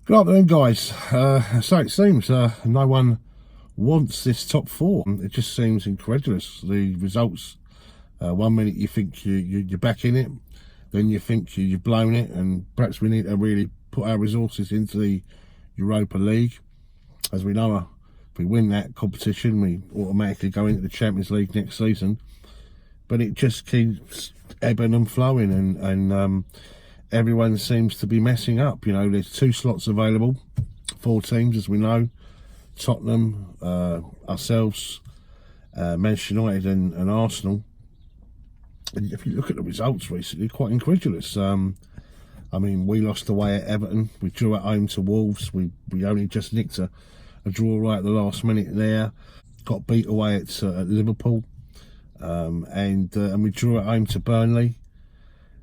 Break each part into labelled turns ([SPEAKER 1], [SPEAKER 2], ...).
[SPEAKER 1] Good afternoon, guys. So it seems no one wants this top four. It just seems incredulous. The results. 1 minute you think you're back in it, then you think you've blown it, and perhaps we need to really put our resources into the Europa League. As we know, if we win that competition, we automatically go into the Champions League next season. But it just keeps ebbing and flowing, and everyone seems to be messing up. You know, there's 2 slots available, 4 teams, as we know: Tottenham, ourselves, Manchester United, and Arsenal. And if you look at the results recently, quite incredulous. I mean, we lost away at Everton. We drew at home to Wolves. We only just nicked a draw right at the last minute there. Got beat away at Liverpool, and we drew at home to Burnley.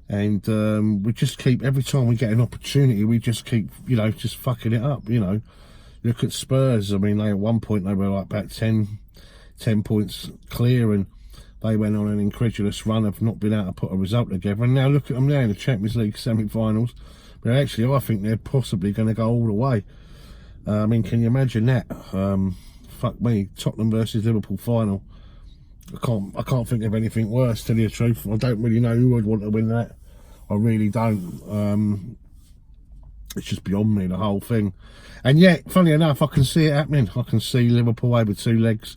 [SPEAKER 1] And we just keep, every time we get an opportunity, we just keep, just fucking it up. Look at Spurs. I mean, at one point they were like about 10 points clear, and they went on an incredulous run of not being able to put a result together. And now look at them now in the Champions League semi-finals. But actually, I think they're possibly going to go all the way. I mean, can you imagine that? Fuck me, Tottenham versus Liverpool final. I can't think of anything worse, to tell you the truth. I don't really know who would want to win that. I really don't. It's just beyond me, the whole thing. And yet, funny enough, I can see it happening. I can see Liverpool over 2 legs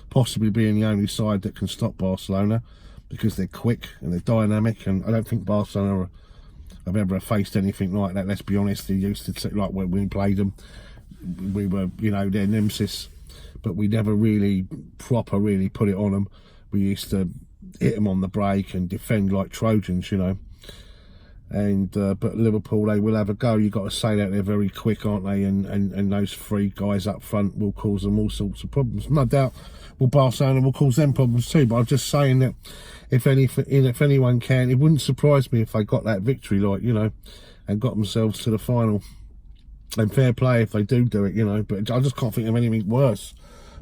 [SPEAKER 1] possibly being the only side that can stop Barcelona, because they're quick and they're dynamic, and I don't think Barcelona have ever faced anything like that. Let's be honest, they used to, like when we played them, we were, their nemesis, but we never really put it on them. We used to hit them on the break and defend like Trojans, And but Liverpool, they will have a go. You've got to say that they're very quick, aren't they? And those 3 guys up front will cause them all sorts of problems. No doubt, Barcelona will cause them problems too. But I'm just saying that if anyone can, it wouldn't surprise me if they got that victory, and got themselves to the final. And fair play if they do it, But I just can't think of anything worse.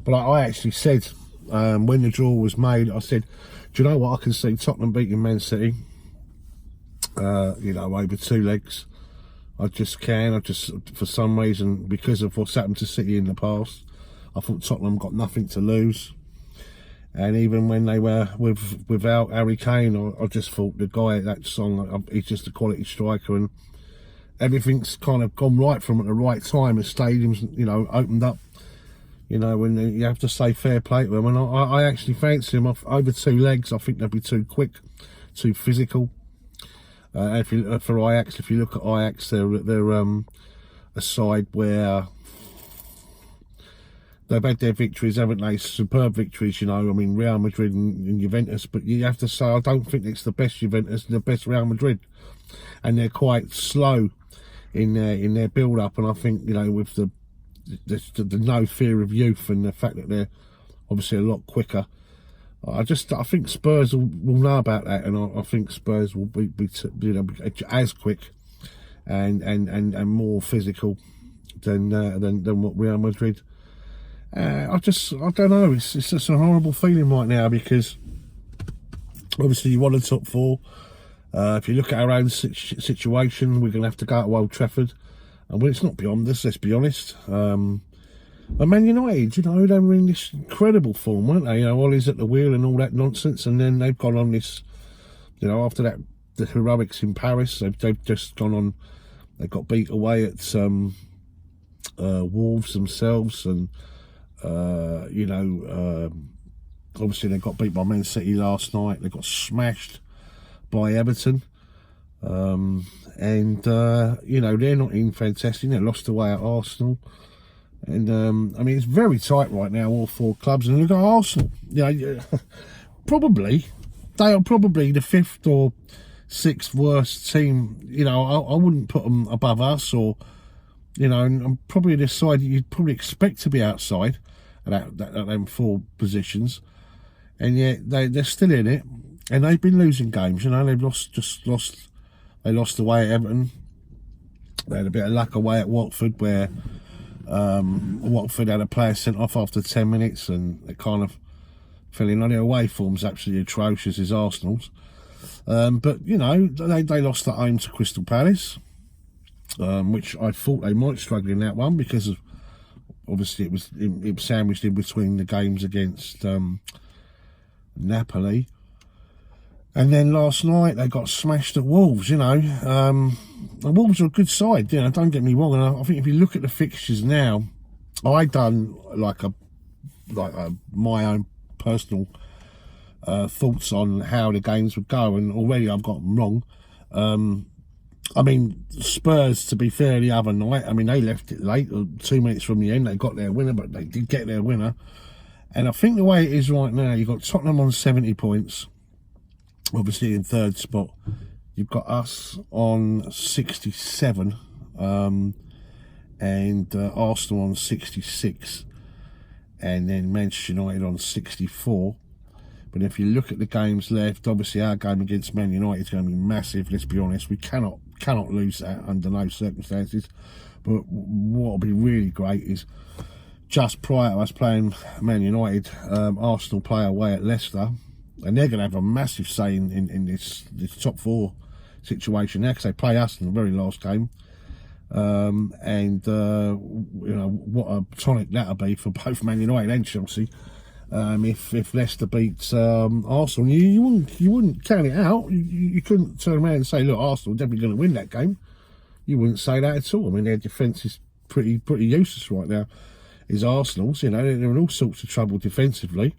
[SPEAKER 1] But I actually said, when the draw was made, I said, do you know what? I can see Tottenham beating Man City. Over 2 legs. I just for some reason, because of what's happened to City in the past, I thought Tottenham got nothing to lose. And even when they were without Harry Kane, I just thought the guy at that song, he's just a quality striker, and everything's kind of gone right from at the right time. The stadium's, opened up, and you have to say fair play to them. And I actually fancy them over 2 legs. I think they'll be too quick, too physical. For Ajax, if you look at Ajax, they're a side where they've had their victories, haven't they? Superb victories, I mean, Real Madrid and Juventus. But you have to say, I don't think it's the best Juventus and the best Real Madrid, and they're quite slow in their build-up. And I think, with the no fear of youth and the fact that they're obviously a lot quicker, I think Spurs will know about that, and I think Spurs will be as quick and more physical than what Real Madrid. I don't know. It's just a horrible feeling right now, because obviously you want a top 4. If you look at our own situation, we're going to have to go to Old Trafford, and it's not beyond us. Let's be honest. And Man United, they were in this incredible form, weren't they? Ollie's at the wheel and all that nonsense, and then they've gone on this, after that, the heroics in Paris, they've just gone on. They got beat away at Wolves themselves, and obviously they got beat by Man City last night. They got smashed by Everton, and they're not in fantastic. They lost away at Arsenal. And I mean, it's very tight right now, all 4 clubs. And look at Arsenal. Probably they are probably the 5th or 6th worst team. I wouldn't put them above us, or and I'm probably the side you'd probably expect to be outside at them 4 positions. And yet they're still in it, and they've been losing games. They've lost. They lost away at Everton. They had a bit of luck away at Watford, where Watford had a player sent off after 10 minutes, and they kind of feeling on their away form's absolutely atrocious as Arsenal's. But they lost at home to Crystal Palace. which I thought they might struggle in that one because of, obviously it was sandwiched in between the games against Napoli. And then last night they got smashed at Wolves, you know. The Wolves are a good side, you know, don't get me wrong. And I think if you look at the fixtures now, I done my own personal thoughts on how the games would go, and already I've got them wrong. I mean, Spurs, to be fair, the other night, I mean, they left it late, 2 minutes from the end. They got their winner, but they did get their winner. And I think the way it is right now, you've got Tottenham on 70 points. Obviously in third spot, you've got us on 67, and Arsenal on 66, and then Manchester United on 64. But if you look at the games left, obviously our game against Man United is going to be massive. Let's be honest, we cannot lose that under no circumstances. But what will be really great is just prior to us playing Man United, Arsenal play away at Leicester. And they're going to have a massive say in this top four situation now, because they play us in the very last game. You know, what a tonic that'll be for both Man United and Chelsea. If Leicester beats Arsenal, you wouldn't count it out. You couldn't turn around and say, look, Arsenal are definitely going to win that game. You wouldn't say that at all. I mean, their defence is pretty useless right now. Is Arsenal's, you know, they're in all sorts of trouble defensively.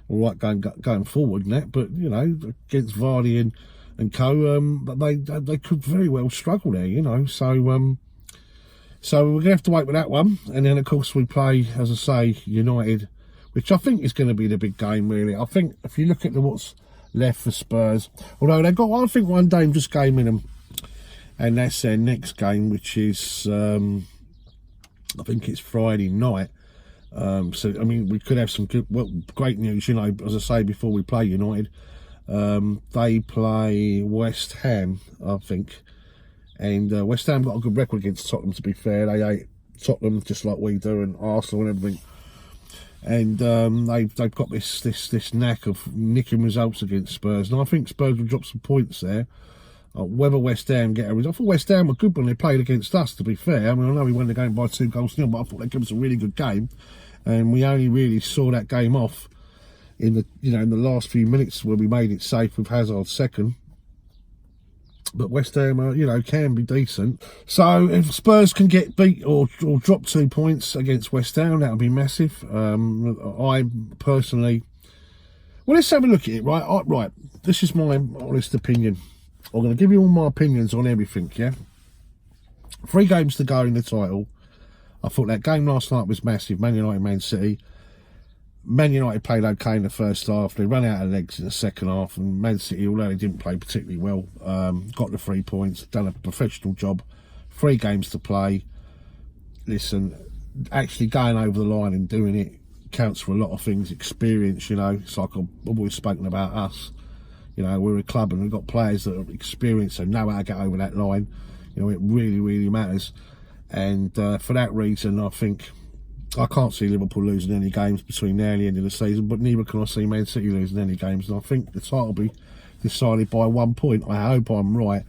[SPEAKER 1] All right, going forward and that, but you know, against Vardy and co, they could very well struggle there, you know. So we're gonna have to wait with that one, and then of course we play, as I say, United, which I think is going to be the big game. Really, I think if you look at what's left for Spurs, although they've got, I think, one dangerous game in them, and that's their next game, which is I think it's Friday night. So I mean, we could have some great news, you know. As I say, before we play United, they play West Ham, I think, and West Ham got a good record against Tottenham. To be fair, they ate Tottenham just like we do, and Arsenal and everything. And they've got this knack of nicking results against Spurs, and I think Spurs will drop some points there. Whether West Ham get a result, I thought West Ham were good when they played against us. To be fair, I mean, I know we won the game by 2-0, but I thought they gave us a really good game. And we only really saw that game off in the last few minutes where we made it safe with Hazard second. But West Ham, can be decent. So if Spurs can get beat or drop 2 points against West Ham, that would be massive. I personally, well, let's have a look at it. Right. This is my honest opinion. I'm going to give you all my opinions on everything. Yeah. 3 games to go in the title. I thought that game last night was massive. Man United, Man City. Man United played okay in the first half. They ran out of legs in the second half. And Man City, although they didn't play particularly well, got the 3 points, done a professional job. 3 games to play. Listen, actually going over the line and doing it counts for a lot of things. Experience, you know. It's like I've always spoken about us. You know, we're a club and we've got players that are experienced and know how to get over that line. You know, it really, really matters. And for that reason, I think I can't see Liverpool losing any games between now and the end of the season, but neither can I see Man City losing any games. And I think the title will be decided by 1 point. I hope I'm right.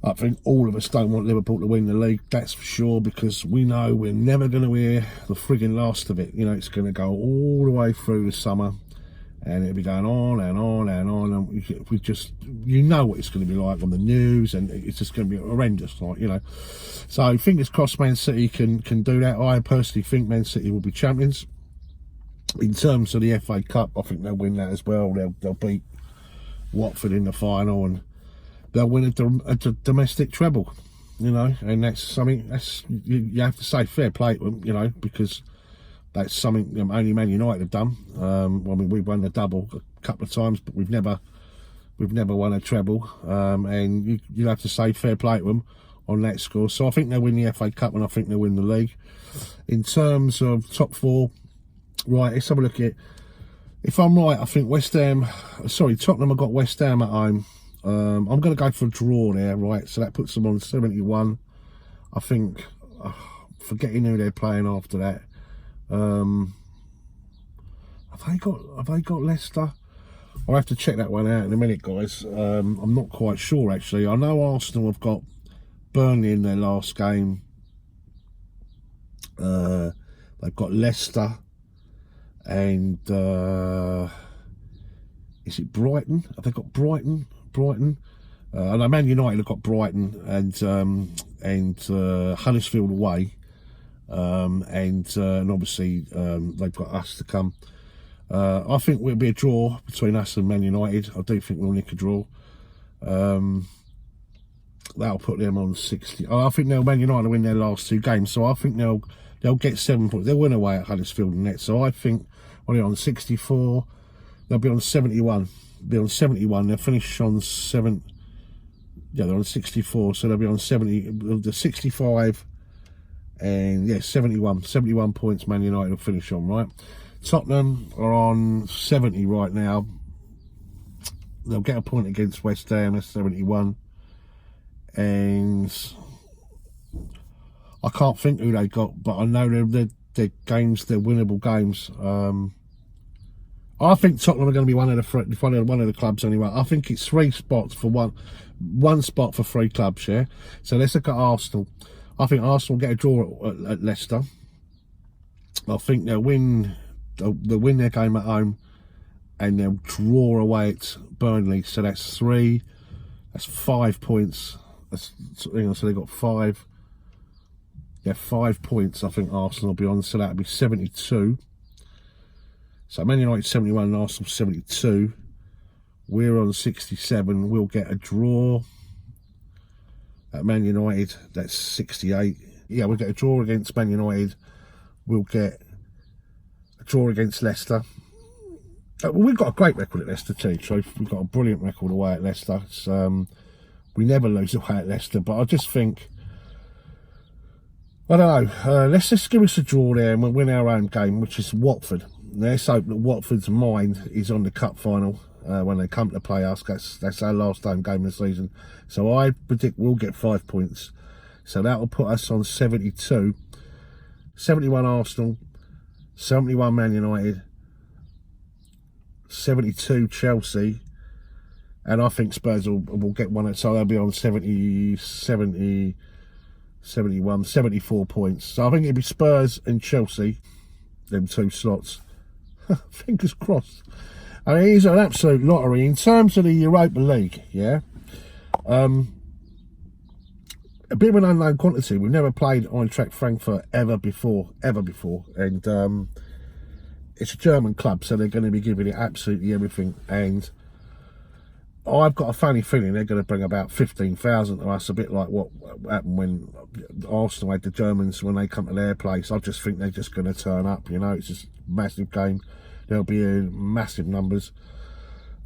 [SPEAKER 1] I think all of us don't want Liverpool to win the league, that's for sure, because we know we're never going to hear the frigging last of it. You know, it's going to go all the way through the summer, and it'll be going on and on and on, and we just, you know what it's going to be like on the news, and it's just going to be horrendous, like, you know. So fingers crossed Man City can do that. I personally think Man City will be champions. In terms of the FA Cup, I think they'll win that as well. They'll beat Watford in the final, and they'll win a domestic treble, you know. And that's something, you have to say fair play to them, you know, because that's something only Man United have done. I mean, we've won the double a couple of times, but we've never won a treble. And you have to say fair play to them on that score. So I think they'll win the FA Cup, and I think they'll win the league. In terms of top 4, right, let's have a look at it. If I'm right, I think Tottenham have got West Ham at home. I'm going to go for a draw there, right? So that puts them on 71. I think, forgetting who they're playing after that. Have they got Leicester? I'll have to check that one out in a minute, guys. I'm not quite sure, actually. I know Arsenal have got Burnley in their last game. They've got Leicester and is it Brighton? Have they got Brighton? I know Man United have got Brighton and Huddersfield away, and obviously they've got us to come. I think it'll be a draw between us and Man United. I do think we'll nick a draw. That'll put them on 60. I think Man United will win their last 2 games, so I think they'll get 7 points. They'll win away at Huddersfield and Nets. So I think they're on 64. They'll be on 71. They'll finish on 7. Yeah, they're on 64, so they'll be on 70. The 65 and yeah, 71. 71 points. Man United will finish on, right. Tottenham are on 70 right now. They'll get a point against West Ham. That's 71. And I can't think who they got, but I know they're games, they're winnable games. I think Tottenham are going to be one of the clubs anyway. I think it's 3 spots for one spot for 3 clubs, yeah. So let's look at Arsenal. I think Arsenal will get a draw at Leicester. I think they'll win their game at home, and they'll draw away at Burnley. So that's 3. That's 5 points. So they got 5. Yeah, 5 points. I think Arsenal will be on. So that'll be 72. So Man United 71 and Arsenal 72. We're on 67. We'll get a draw at Man United. That's 68. Yeah, we'll get a draw against Man United. We'll get a draw against Leicester. We've got a great record at Leicester too, Truth. We've got a brilliant record away at Leicester. It's, we never lose away at Leicester, but I just think, I don't know, let's just give us a draw there and we'll win our own game, which is Watford. Let's hope that Watford's mind is on the cup final when they come to play us. That's our last home game of the season. So I predict we'll get 5 points. So that will put us on 72. 71 Arsenal, 71 Man United, 72 Chelsea, and I think Spurs will get one. So they'll be on 70, 70, 71, 74 points. So I think it'll be Spurs and Chelsea, them 2 slots. Fingers crossed. I mean, it's an absolute lottery in terms of the Europa League. Yeah, a bit of an unknown quantity. We've never played Eintracht Frankfurt ever before, and it's a German club, so they're going to be giving it absolutely everything. And I've got a funny feeling they're going to bring about 15,000 to us, a bit like what happened when Arsenal had the Germans when they come to their place. I just think they're just going to turn up, you know. It's just a massive game. There'll be massive numbers.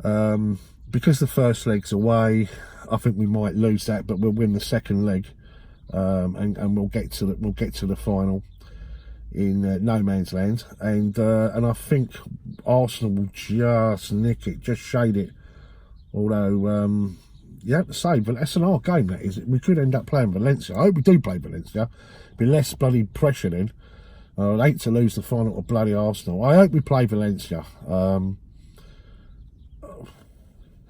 [SPEAKER 1] Because the first leg's away, I think we might lose that, but we'll win the second leg, and we'll get to the final in no man's land. And I think Arsenal will just nick it, just shade it. Although, you have to say, but that's an hard game, that is. We could end up playing Valencia. I hope we do play Valencia. Be less bloody pressure then. I'd hate to lose the final to bloody Arsenal. I hope we play Valencia.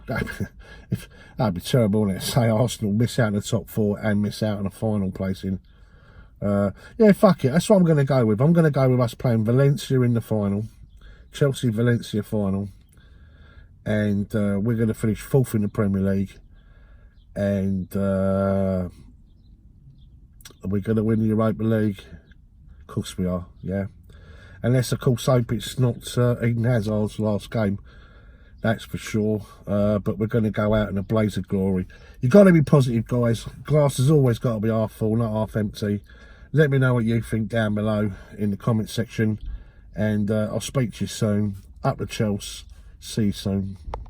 [SPEAKER 1] That'd be terrible, wouldn't it? Say Arsenal miss out in the top 4 and miss out on a final placing. Yeah, fuck it. That's what I'm going to go with. I'm going to go with us playing Valencia in the final. Chelsea-Valencia final. And we're going to finish 4th in the Premier League. And we're going to win the Europa League. Of course we are, yeah. Unless, of course, hope it's not Eden Hazard's last game. That's for sure. But we're going to go out in a blaze of glory. You've got to be positive, guys. Glass has always got to be half full, not half empty. Let me know what you think down below in the comment section. And I'll speak to you soon. Up the Chelsea. See you soon.